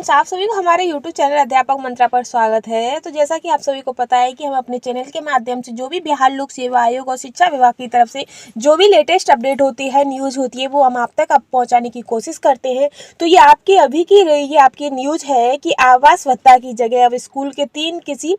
Friends, आप सभी को हमारे YouTube चैनल अध्यापक मंत्रा पर स्वागत है। तो जैसा कि आप सभी को पता है कि हम अपने चैनल के माध्यम से जो भी बिहार लोक सेवा आयोग और शिक्षा विभाग की तरफ से जो भी लेटेस्ट अपडेट होती है, न्यूज़ होती है, वो हम आप तक अब पहुंचाने की कोशिश करते हैं। तो ये आपकी अभी की ये आपकी न्यूज़ है कि आवास भत्ता की जगह अब स्कूल के 3 किसी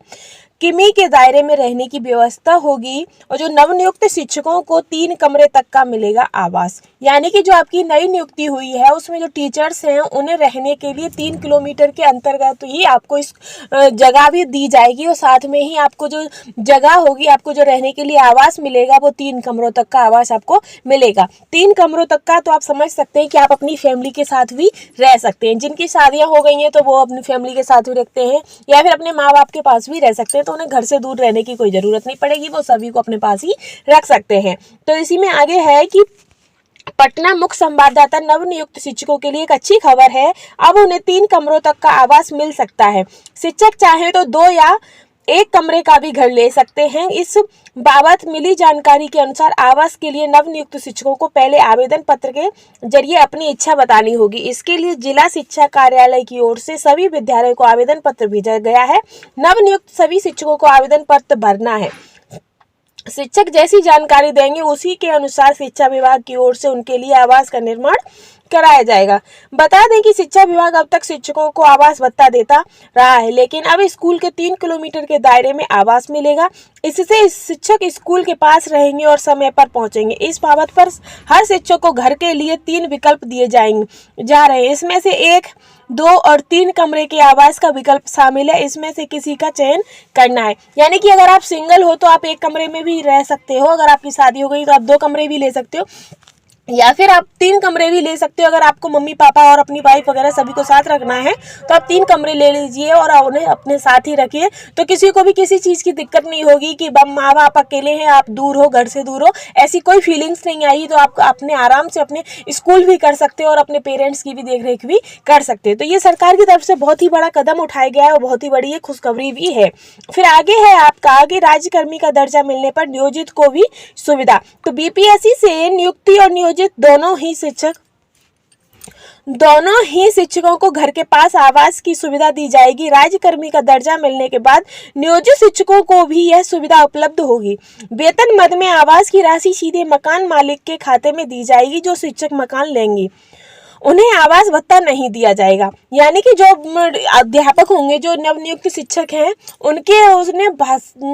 किमी के दायरे में रहने की व्यवस्था होगी और जो नवनियुक्त शिक्षकों को 3 कमरे तक का मिलेगा आवास। यानी कि जो आपकी नई नियुक्ति हुई है उसमें जो टीचर्स हैं उन्हें रहने के लिए 3 किलोमीटर के अंतर्गत ही आपको इस जगह भी दी जाएगी और साथ में ही आपको जो जगह होगी, आपको जो रहने के लिए आवास मिलेगा वो 3 कमरों तक का आवास आपको मिलेगा। 3 कमरों तक का तो आप समझ सकते हैं कि आप अपनी फैमिली के साथ भी रह सकते हैं। जिनकी शादियाँ हो गई हैं तो वो अपनी फैमिली के साथ भी रखते हैं या फिर अपने माँ बाप के पास भी रह सकते हैं, तो उन्हें घर से दूर रहने की कोई ज़रूरत नहीं पड़ेगी, वो सभी को अपने पास ही रख सकते हैं। तो इसी में आगे है कि पटना मुख्य संवाददाता नवनियुक्त शिक्षकों के लिए एक अच्छी खबर है, अब उन्हें 3 कमरों तक का आवास मिल सकता है। शिक्षक चाहे तो 2 या 1 कमरे का भी घर ले सकते हैं। इस बाबत मिली जानकारी के अनुसार आवास के लिए नवनियुक्त शिक्षकों को पहले आवेदन पत्र के जरिए अपनी इच्छा बतानी होगी। इसके लिए जिला शिक्षा कार्यालय की ओर से सभी विद्यालयों को आवेदन पत्र भेजा गया है। नवनियुक्त सभी शिक्षकों को आवेदन पत्र भरना है। शिक्षक जैसी जानकारी देंगे उसी के अनुसार शिक्षा विभाग की ओर से उनके लिए आवास का निर्माण कराया जाएगा। बता दें कि शिक्षा विभाग अब तक शिक्षकों को आवास भत्ता देता रहा है, लेकिन अब स्कूल के 3 किलोमीटर के दायरे में आवास मिलेगा। इससे शिक्षक स्कूल के पास रहेंगे और समय पर पहुंचेंगे। इस बाबत पर हर शिक्षक को घर के लिए 3 विकल्प दिए जा रहे हैं। इसमें से 1, 2 और 3 कमरे के आवास का विकल्प शामिल है। इसमें से किसी का चयन करना है। यानी कि अगर आप सिंगल हो तो आप 1 कमरे में भी रह सकते हो, अगर आपकी शादी हो गई तो आप 2 कमरे भी ले सकते हो या फिर आप 3 कमरे भी ले सकते हो। अगर आपको मम्मी पापा और अपनी वाइफ वगैरह सभी को साथ रखना है तो आप 3 कमरे ले लीजिए और उन्हें अपने साथ ही रखिए, तो किसी को भी किसी चीज़ की दिक्कत नहीं होगी कि माँ बाप अकेले हैं, आप दूर हो, घर से दूर हो, ऐसी कोई फीलिंग्स नहीं आई। तो आप अपने आराम से अपने स्कूल भी कर सकते हो और अपने पेरेंट्स की भी देख रेख भी कर सकते हो। तो ये सरकार की तरफ से बहुत ही बड़ा कदम उठाया गया है और बहुत ही बड़ी ये खुशखबरी भी है। फिर आगे है आपका आगे राज्यकर्मी का दर्जा मिलने पर नियोजित को भी सुविधा। तो बीपीएससी से नियुक्ति और दोनों ही शिक्षकों को घर के पास आवास की सुविधा दी जाएगी। राज्यकर्मी का दर्जा मिलने के बाद नियोजित शिक्षकों को भी यह सुविधा उपलब्ध होगी। वेतन मद में आवास की राशि सीधे मकान मालिक के खाते में दी जाएगी। जो शिक्षक मकान लेंगे उन्हें आवास भत्ता नहीं दिया जाएगा। यानी कि जो अध्यापक होंगे, जो नवनियुक्त शिक्षक हैं, उन्हें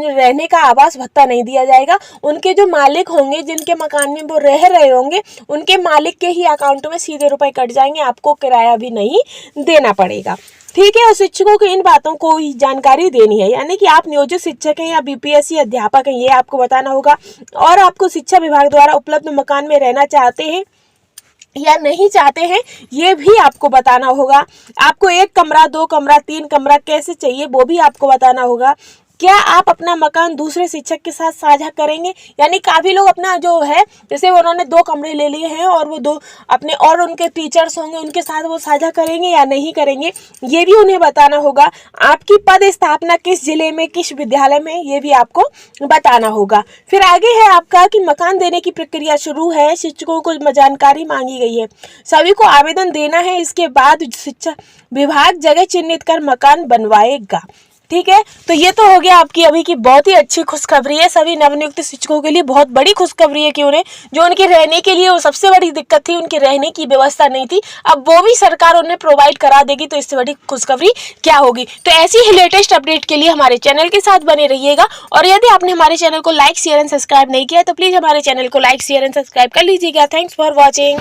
रहने का आवास भत्ता नहीं दिया जाएगा। उनके जो मालिक होंगे, जिनके मकान में वो रह रहे होंगे, उनके मालिक के ही अकाउंट में सीधे रुपए कट जाएंगे, आपको किराया भी नहीं देना पड़ेगा। ठीक है, और शिक्षकों को इन बातों को जानकारी देनी है। यानी कि आप नियोजित शिक्षक हैं या बीपीएससी अध्यापक हैं, ये आपको बताना होगा। और आपको शिक्षा विभाग द्वारा उपलब्ध मकान में रहना चाहते हैं या नहीं चाहते हैं, ये भी आपको बताना होगा। आपको 1 कमरा, 2 कमरा, 3 कमरा कैसे चाहिए वो भी आपको बताना होगा। क्या आप अपना मकान दूसरे शिक्षक के साथ साझा करेंगे? यानी काफ़ी लोग अपना जो है, जैसे उन्होंने 2 कमरे ले लिए हैं और वो 2 अपने और उनके टीचर्स होंगे, उनके साथ वो साझा करेंगे या नहीं करेंगे, ये भी उन्हें बताना होगा। आपकी पद स्थापना किस जिले में, किस विद्यालय में, ये भी आपको बताना होगा। फिर आगे है आपका कि मकान देने की प्रक्रिया शुरू है। शिक्षकों को जानकारी मांगी गई है, सभी को आवेदन देना है। इसके बाद शिक्षा विभाग जगह चिन्हित कर मकान बनवाएगा। ठीक है, तो ये तो हो गया आपकी अभी की बहुत ही अच्छी खुशखबरी है। सभी नवनियुक्त शिक्षकों के लिए बहुत बड़ी खुशखबरी है कि उन्हें जो उनके रहने के लिए वो सबसे बड़ी दिक्कत थी, उनके रहने की व्यवस्था नहीं थी, अब वो भी सरकार उन्हें प्रोवाइड करा देगी। तो इससे बड़ी खुशखबरी क्या होगी। तो ऐसी ही लेटेस्ट अपडेट के लिए हमारे चैनल के साथ बने रहिएगा। और यदि आपने हमारे चैनल को लाइक, शेयर एंड सब्सक्राइब नहीं किया तो प्लीज़ हमारे चैनल को लाइक, शेयर एंड सब्सक्राइब कर लीजिएगा। Thanks for watching.